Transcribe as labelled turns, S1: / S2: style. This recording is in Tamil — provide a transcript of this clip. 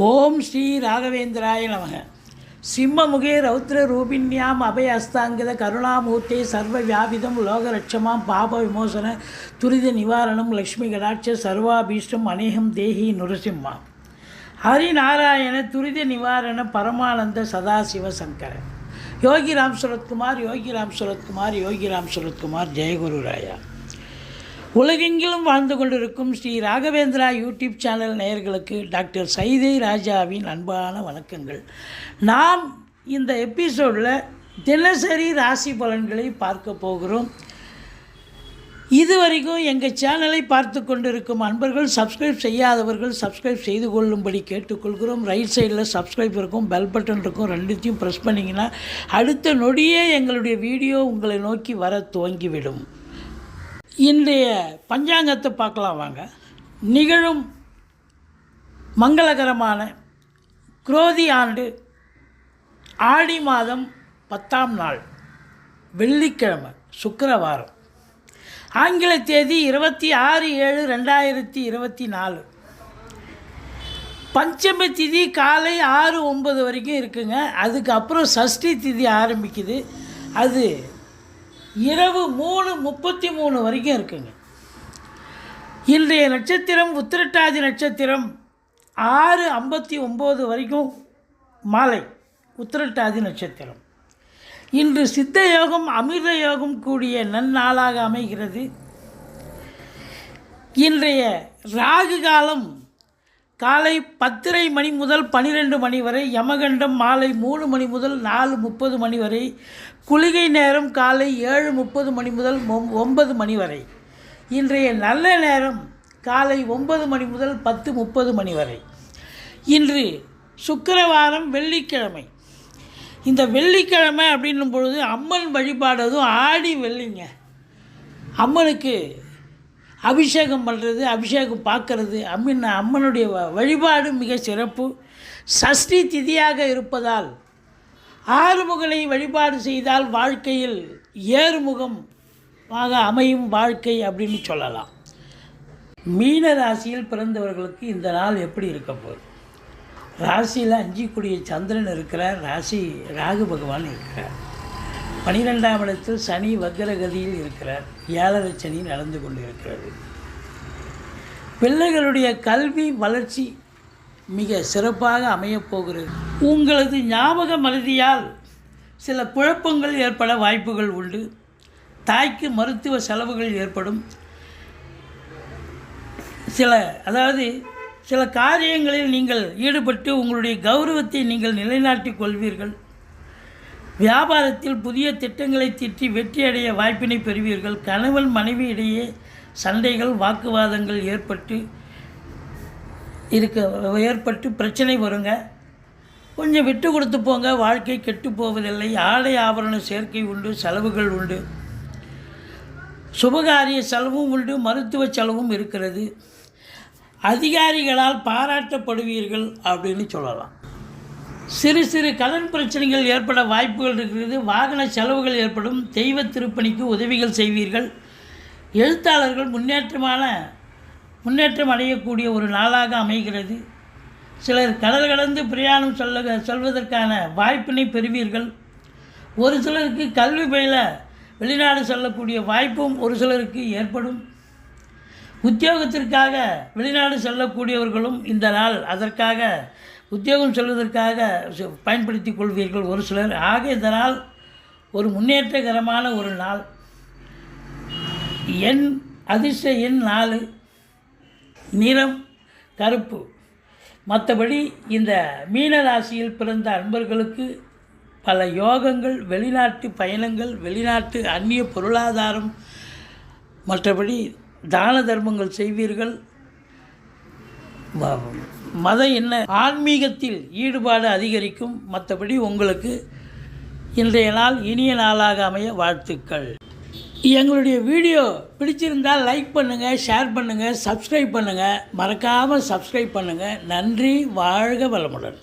S1: ஓம் ஸ்ரீ ராகவேந்திராய நமக. சிம்மமுகே ரௌத்ர ரூபிண்யாம் அபய அஸ்தாங்கித கருணாமூர்த்தி சர்வ வியாபிதம் லோகரட்சமாம் பாப விமோசன துரித நிவாரணம் லக்ஷ்மி கடாட்ச சர்வாபீஷ்டம் அநேகம் தேஹி நுரசிம்மா ஹரிநாராயண துரித நிவாரண பரமானந்த சதாசிவ சங்கர யோகிராம் சுரத்குமார் யோகிராம் சுரத்குமார் யோகிராம் சுரத்குமார் ஜெயகுரு ராயா. உலகெங்கிலும் வாழ்ந்து கொண்டிருக்கும் ஸ்ரீ ராகவேந்திரா யூடியூப் சேனல் நேயர்களுக்கு டாக்டர் சைதை ராஜாவின் அன்பான வணக்கங்கள். நாம் இந்த எபிசோடில் தினசரி ராசி பலன்களை பார்க்க போகிறோம். இதுவரைக்கும் எங்கள் சேனலை பார்த்து கொண்டிருக்கும் அன்பர்கள் சப்ஸ்கிரைப் செய்யாதவர்கள் சப்ஸ்கிரைப் செய்து கொள்ளும்படி கேட்டுக்கொள்கிறோம். ரைட் சைடில் சப்ஸ்கிரைப் இருக்கும், பெல் பட்டன் இருக்கும், ரெண்டுத்தையும் ப்ரெஸ் பண்ணிங்கன்னா அடுத்த நொடியே எங்களுடைய வீடியோ உங்களை நோக்கி வர துவங்கிவிடும். இன்றைய பஞ்சாங்கத்தை பார்க்கலாம் வாங்க. நிகழும் மங்களகரமான குரோதி ஆண்டு ஆடி மாதம் 10ஆம் நாள் வெள்ளிக்கிழமை சுக்கிரவாரம், ஆங்கில தேதி 26/7/2024. பஞ்சமி திதி காலை 6-9 வரைக்கும் இருக்குங்க. அதுக்கப்புறம் சஷ்டி திதி ஆரம்பிக்குது. அது இரவு 3:33 வரைக்கும் இருக்குங்க. இன்றைய நட்சத்திரம் உத்திரட்டாதி நட்சத்திரம் 6:59 வரைக்கும் மாலை உத்திரட்டாதி நட்சத்திரம். இன்று சித்த யோகம் அமிர்த யோகம் கூடிய நன்னாளாக அமைகிறது. இன்றைய ராகு காலம் காலை 10:30 மணி முதல் 12 மணி வரை, யமகண்டம் மாலை 3 மணி முதல் 4:30 மணி வரை, குளிகை நேரம் காலை 7:30 மணி முதல் 9 மணி வரை. இன்றைய நல்ல நேரம் காலை 9 மணி முதல் 10:30 மணி வரை. இன்று சுக்கிரவாரம் வெள்ளிக்கிழமை. இந்த வெள்ளிக்கிழமை அப்படின்னும் பொழுது அம்மன் வழிபாடு, அதுவும் ஆடி வெள்ளிங்க, அம்மனுக்கு அபிஷேகம் பண்ணுறது, அபிஷேகம் பார்க்கறது, அம்மனுடைய வழிபாடு மிக சிறப்பு. சஷ்டி திதியாக இருப்பதால் ஆறுமுகனை வழிபாடு செய்தால் வாழ்க்கையில் ஏறுமுகமாக அமையும் வாழ்க்கை அப்படின்னு சொல்லலாம். மீன ராசியில் பிறந்தவர்களுக்கு இந்த நாள் எப்படி இருக்க போகுது? ராசியில் 5 கூடிய சந்திரன் இருக்கிறார். ராசி ராகு பகவான் இருக்கிறார். 12ஆம் இடத்தில் சனி வக்ரகதியில் இருக்கிறார். 7.5 சனி நடந்து கொண்டு இருக்கிறது. பிள்ளைகளுடைய கல்வி வளர்ச்சி மிக சிறப்பாக அமையப்போகிறது. உங்களது ஞாபக மறதியால் சில குழப்பங்கள் ஏற்பட வாய்ப்புகள் உண்டு. தாய்க்கு மருத்துவ செலவுகள் ஏற்படும். சில காரியங்களில் நீங்கள் ஈடுபட்டு உங்களுடைய கௌரவத்தை நீங்கள் நிலைநாட்டிக் கொள்வீர்கள். வியாபாரத்தில் புதிய திட்டங்களை தீட்டி வெற்றியடைய வாய்ப்பினை பெறுவீர்கள். கணவன் மனைவி இடையே சண்டைகள் வாக்குவாதங்கள் ஏற்பட்டு பிரச்சனை வருங்க. கொஞ்சம் விட்டு கொடுத்து போங்க, வாழ்க்கை கெட்டு போவதில்லை. ஆடை ஆபரண சேர்க்கை உண்டு, செலவுகள் உண்டு. சுபகாரிய செலவும் உண்டு, மருத்துவ செலவும் இருக்கிறது. அதிகாரிகளால் பாராட்டப்படுவீர்கள் அப்படின்னு சொல்லலாம். சிறு சிறு கடன் பிரச்சனைகள் ஏற்பட வாய்ப்புகள் இருக்கிறது. வாகன செலவுகள் ஏற்படும். தெய்வ திருப்பணிக்கு உதவிகள் செய்வீர்கள். எழுத்தாளர்கள் முன்னேற்றம் அடையக்கூடிய ஒரு நாளாக அமைகிறது. சிலர் கடல் கடந்து பிரயாணம் செல்வதற்கான வாய்ப்பினை பெறுவீர்கள். ஒரு சிலருக்கு கல்வி பயில வெளிநாடு செல்லக்கூடிய வாய்ப்பும் ஒரு சிலருக்கு ஏற்படும். உத்தியோகத்திற்காக வெளிநாடு செல்லக்கூடியவர்களும் இந்த நாள் அதற்காக உத்தியோகம் செல்வதற்காக பயன்படுத்தி கொள்வீர்கள் ஒரு சிலர். ஆக இந்த நாள் ஒரு முன்னேற்றகரமான ஒரு நாள். அதிர்ஷ்ட எண் 4, நிறம் கருப்பு. மற்றபடி இந்த மீன ராசியில் பிறந்த அன்பர்களுக்கு பல யோகங்கள், வெளிநாட்டு பயணங்கள், வெளிநாட்டு அந்நிய பொருளாதாரம், மற்றபடி தான தர்மங்கள் செய்வீர்கள். மத ஆன்மீகத்தில் ஈடுபாடு அதிகரிக்கும். மற்றபடி உங்களுக்கு இன்றைய நாள் இனிய நாளாக அமைய வாழ்த்துக்கள். எங்களுடைய வீடியோ பிடிச்சிருந்தால் லைக் பண்ணுங்கள், ஷேர் பண்ணுங்கள், சப்ஸ்கிரைப் பண்ணுங்கள். மறக்காமல் சப்ஸ்கிரைப் பண்ணுங்கள். நன்றி. வாழ்க வளமுடன்.